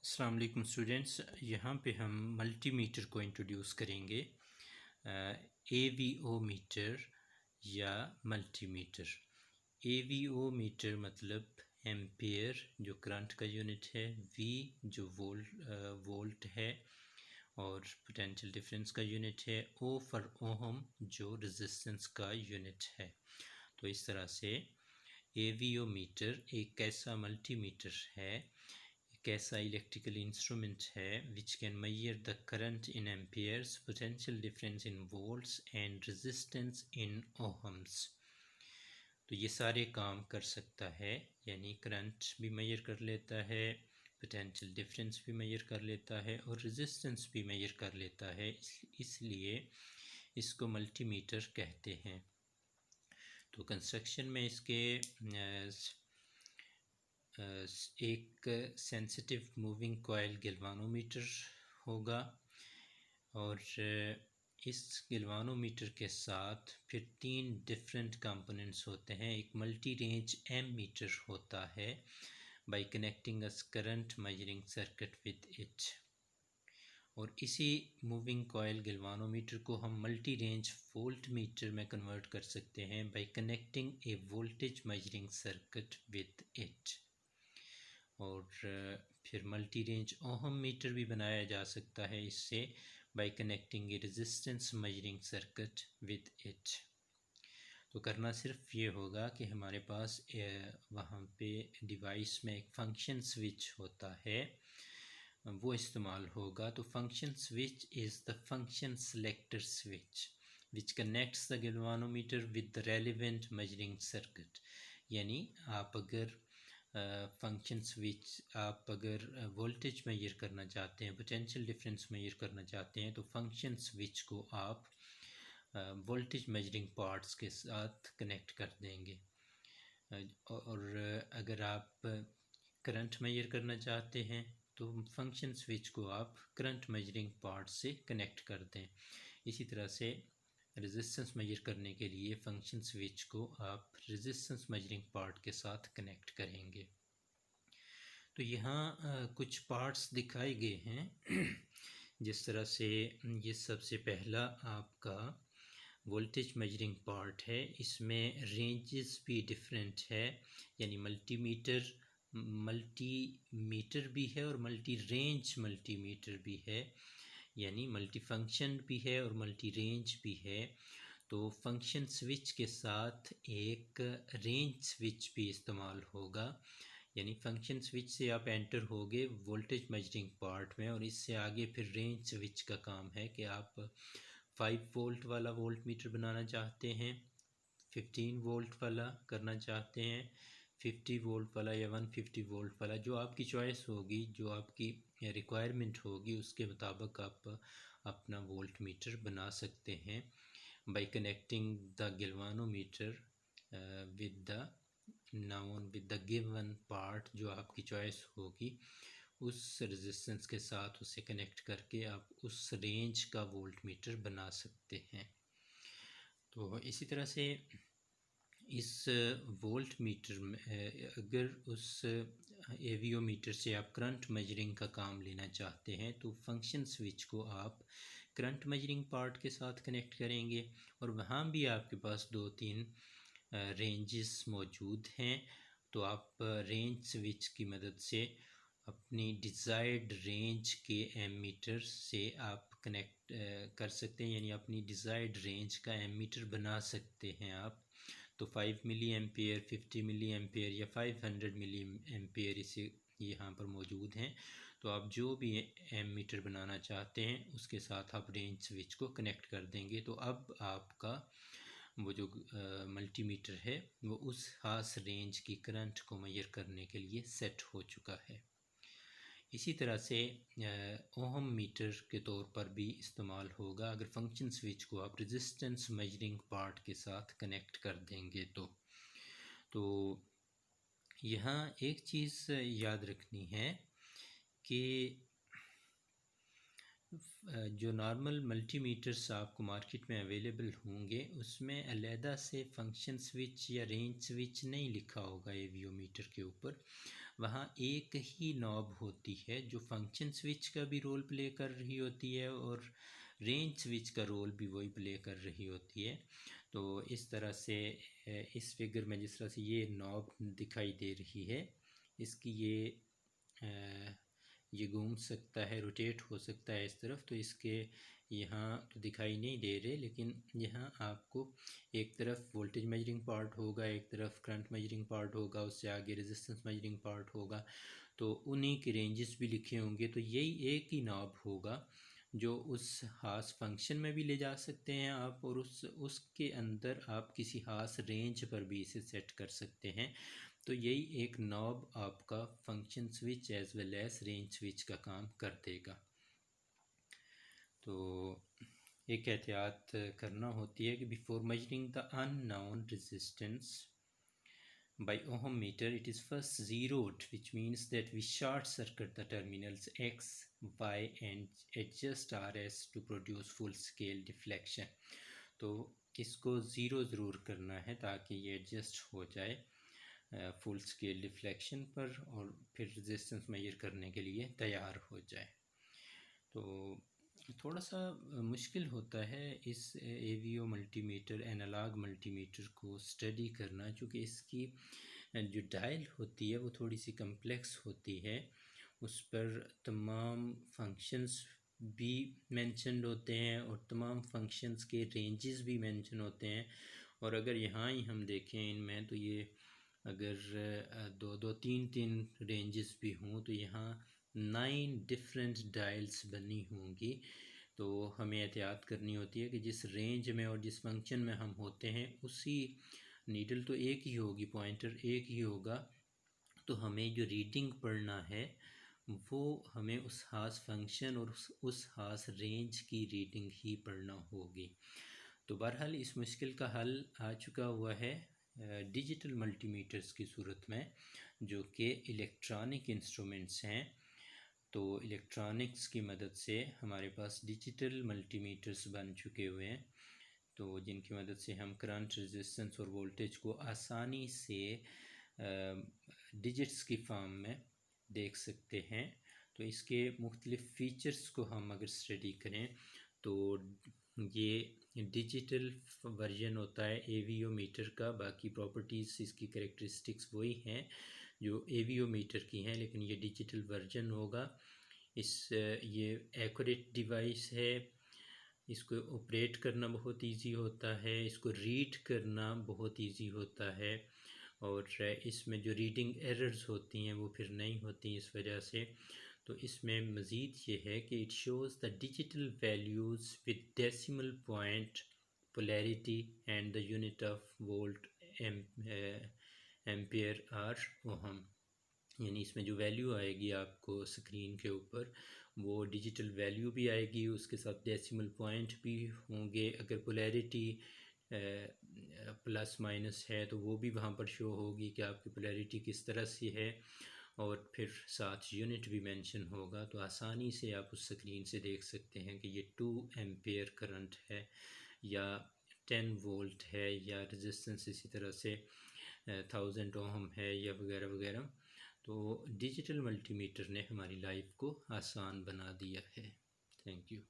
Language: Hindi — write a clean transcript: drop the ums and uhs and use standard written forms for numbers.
अस्सलाम वालेकुम स्टूडेंट्स, यहाँ पे हम मल्टीमीटर को इंट्रोड्यूस करेंगे। AVO मीटर या मल्टीमीटर। AVO मीटर मतलब एम्पेयर जो करंट का यूनिट है, V जो वोल्ट है और पोटेंशियल डिफरेंस का यूनिट है, O फॉर ओहम जो रेजिस्टेंस का यूनिट है। तो इस तरह से AVO मीटर एक ऐसा मल्टीमीटर है, एक ऐसा इलेक्ट्रिकल इंस्ट्रूमेंट है which can measure the current in amperes, potential difference in volts and resistance in ohms. तो ये सारे काम कर सकता है, यानी करंट भी मेजर कर लेता है, पोटेंशियल डिफरेंस भी मेजर कर लेता है और रेजिस्टेंस भी मेजर कर लेता है। इसलिए इसको मल्टीमीटर कहते हैं। तो कंस्ट्रक्शन में इसके एक सेंसिटिव मूविंग कॉइल गैल्वानोमीटर होगा और इस गैल्वानोमीटर के साथ फिर 3 डिफरेंट कंपोनेंट्स होते हैं। एक मल्टी रेंज एम मीटर होता है bye connecting a current measuring circuit with it, और इसी मूविंग कॉइल गैल्वानोमीटर को हम मल्टी रेंज वोल्ट मीटर में कन्वर्ट कर सकते हैं bye connecting A voltage measuring circuit with it. और फिर मल्टी रेंज ओहम मीटर भी बनाया जा सकता है इससे bye connecting A resistance measuring circuit with it. तो करना सिर्फ ये होगा कि हमारे पास वहाँ पे डिवाइस में एक फंक्शन स्विच होता है, वो इस्तेमाल होगा। तो function switch is the function selector switch which connects the galvanometer with the relevant measuring circuit. यानी आप अगर फंक्शन स्विच, आप अगर वोल्टेज मेजर करना चाहते हैं, पोटेंशियल डिफरेंस मेजर करना चाहते हैं, तो फंक्शन स्विच को आप वोल्टेज मेजरिंग पार्ट्स के साथ कनेक्ट कर देंगे। और अगर आप करंट मेजर करना चाहते हैं तो फंक्शन स्विच को आप करंट मेजरिंग पार्ट से कनेक्ट कर दें। इसी तरह से रेजिस्टेंस मेजर करने के लिए फंक्शन स्विच को आप रेजिस्टेंस मेजरिंग पार्ट के साथ कनेक्ट करेंगे। तो यहाँ कुछ पार्ट्स दिखाए गए हैं जिस तरह से ये सबसे पहला आपका वोल्टेज मेजरिंग पार्ट है। इसमें रेंजेस भी डिफरेंट है, यानी मल्टीमीटर भी है और मल्टी रेंज मल्टीमीटर भी है, यानी मल्टी फंक्शन भी है और मल्टी रेंज भी है। तो फंक्शन स्विच के साथ एक रेंज स्विच भी इस्तेमाल होगा, यानी फंक्शन स्विच से आप एंटर होगे वोल्टेज मेजरिंग पार्ट में, और इससे आगे फिर रेंज स्विच का काम है कि आप 5 वोल्ट वाला वोल्ट मीटर बनाना चाहते हैं, 15 वोल्ट वाला करना चाहते हैं, 50 वोल्ट वाला या 150 वोल्ट वाला, जो आपकी चॉइस होगी, जो आपकी रिक्वायरमेंट होगी, उसके मुताबिक आप अपना वोल्ट मीटर बना सकते हैं bye connecting the galvanometer with the given part, जो आपकी चॉइस होगी उस रेजिस्टेंस के साथ उसे कनेक्ट करके आप उस रेंज का वोल्ट मीटर बना सकते हैं। तो इसी तरह से इस वोल्ट मीटर में अगर उस AVO मीटर से आप करंट मेजरिंग का काम लेना चाहते हैं तो फंक्शन स्विच को आप करंट मेजरिंग पार्ट के साथ कनेक्ट करेंगे, और वहाँ भी आपके पास 2-3 रेंजेस मौजूद हैं। तो आप रेंज स्विच की मदद से अपनी डिज़ायर्ड रेंज के एमीटर से आप कनेक्ट कर सकते हैं, यानी अपनी डिज़ायर्ड रेंज का एमीटर बना सकते हैं आप। तो 5 मिली एम्पेयर, 50 मिली एम्पेयर या 500 मिली एम्पेयर इसे यहाँ पर मौजूद हैं। तो आप जो भी एमीटर बनाना चाहते हैं उसके साथ आप रेंज स्विच को कनेक्ट कर देंगे। तो अब आपका वो जो मल्टीमीटर है वो उस खास रेंज की करंट को मेजर करने के लिए सेट हो चुका है। इसी तरह से ओहम मीटर के तौर पर भी इस्तेमाल होगा अगर फंक्शन स्विच को आप रेजिस्टेंस मेजरिंग पार्ट के साथ कनेक्ट कर देंगे। तो यहाँ एक चीज़ याद रखनी है कि जो नॉर्मल मल्टीमीटर्स आपको मार्केट में अवेलेबल होंगे उसमें अलहदा से फंक्शन स्विच या रेंज स्विच नहीं लिखा होगा AVO मीटर के ऊपर, वहाँ एक ही नॉब होती है जो फंक्शन स्विच का भी रोल प्ले कर रही होती है और रेंज स्विच का रोल भी वही प्ले कर रही होती है। तो इस तरह से इस फिगर में जिस तरह से ये नॉब दिखाई दे रही है, इसकी ये घूम सकता है, रोटेट हो सकता है इस तरफ, तो इसके यहाँ तो दिखाई नहीं दे रहे, लेकिन यहाँ आपको एक तरफ वोल्टेज मेजरिंग पार्ट होगा, एक तरफ करंट मेजरिंग पार्ट होगा, उससे आगे रेजिस्टेंस मेजरिंग पार्ट होगा, तो उन्हीं के रेंजेस भी लिखे होंगे। तो यही एक ही नॉब होगा जो उस हास फंक्शन में भी ले जा सकते हैं आप, और उसके अंदर आप किसी हास रेंज पर भी इसे सेट कर सकते हैं। तो यही एक नॉब आपका function switch as well as range switch का काम कर देगा। तो एक एहतियात करना होती है कि before measuring the unknown resistance by ohm meter, it is first zeroed, which means that we short circuit the terminals X, Y and adjust RS to produce full scale deflection। तो इसको ज़ीरो ज़रूर करना है ताकि ये एडजस्ट हो जाए फुल स्केल डिफ्लेक्शन पर, और फिर रेजिस्टेंस मेजर करने के लिए तैयार हो जाए। तो थोड़ा सा मुश्किल होता है इस एवीओ मल्टीमीटर, एनालॉग मल्टीमीटर को स्टडी करना, क्योंकि इसकी जो डायल होती है वो थोड़ी सी कम्प्लेक्स होती है। उस पर तमाम फंक्शंस भी मेंशन्ड होते हैं और तमाम फंक्शंस के रेंजेस भी मेंशन होते हैं। और अगर यहाँ ही हम देखें इनमें, तो ये अगर दो दो तीन तीन रेंजेस भी हों तो यहाँ 9 डिफरेंट डायल्स बनी होंगी। तो हमें एहतियात करनी होती है कि जिस रेंज में और जिस फंक्शन में हम होते हैं उसी नीडल तो एक ही होगी, पॉइंटर एक ही होगा, तो हमें जो रीडिंग पढ़ना है वो हमें उस खास फंक्शन और उस खास रेंज की रीडिंग ही पढ़ना होगी। तो बहरहाल इस मुश्किल का हल आ चुका हुआ है डिजिटल मल्टीमीटर्स की सूरत में, जो कि इलेक्ट्रॉनिक इंस्ट्रूमेंट्स हैं। तो इलेक्ट्रॉनिक्स की मदद से हमारे पास डिजिटल मल्टीमीटर्स बन चुके हुए हैं, तो जिनकी मदद से हम करंट, रेजिस्टेंस और वोल्टेज को आसानी से डिजिट्स की फॉर्म में देख सकते हैं। तो इसके मुख्तलिफ़ फ़ीचर्स को हम अगर स्टडी करें तो ये डिजिटल वर्जन होता है एवीओ मीटर का। बाकी प्रॉपर्टीज़, इसकी कैरेक्टरिस्टिक्स वही हैं जो एवीओ मीटर की हैं, लेकिन ये डिजिटल वर्जन होगा। ये एक्यूरेट डिवाइस है, इसको ऑपरेट करना बहुत इजी होता है, इसको रीड करना बहुत इजी होता है, और इसमें जो रीडिंग एरर्स होती हैं वो फिर नहीं होती इस वजह से। तो इसमें मज़ीद ये है कि it shows the digital values with decimal point, polarity and the unit of volt, ampere और ओहम। यानी इसमें जो वैल्यू आएगी आपको स्क्रीन के ऊपर, वो डिजिटल वैल्यू भी आएगी, उसके साथ डेसिमल पॉइंट भी होंगे। अगर पोलैरिटी प्लस माइनस है तो वो भी वहाँ पर शो होगी कि आपकी पोलैरिटी किस तरह से है, और फिर साथ यूनिट भी मेंशन होगा। तो आसानी से आप उस स्क्रीन से देख सकते हैं कि ये 2 एम्पेयर करंट है या 10 वोल्ट है, या रेजिस्टेंस इसी तरह से 1000 ओहम है, या वगैरह वगैरह। तो डिजिटल मल्टीमीटर ने हमारी लाइफ को आसान बना दिया है। Thank you.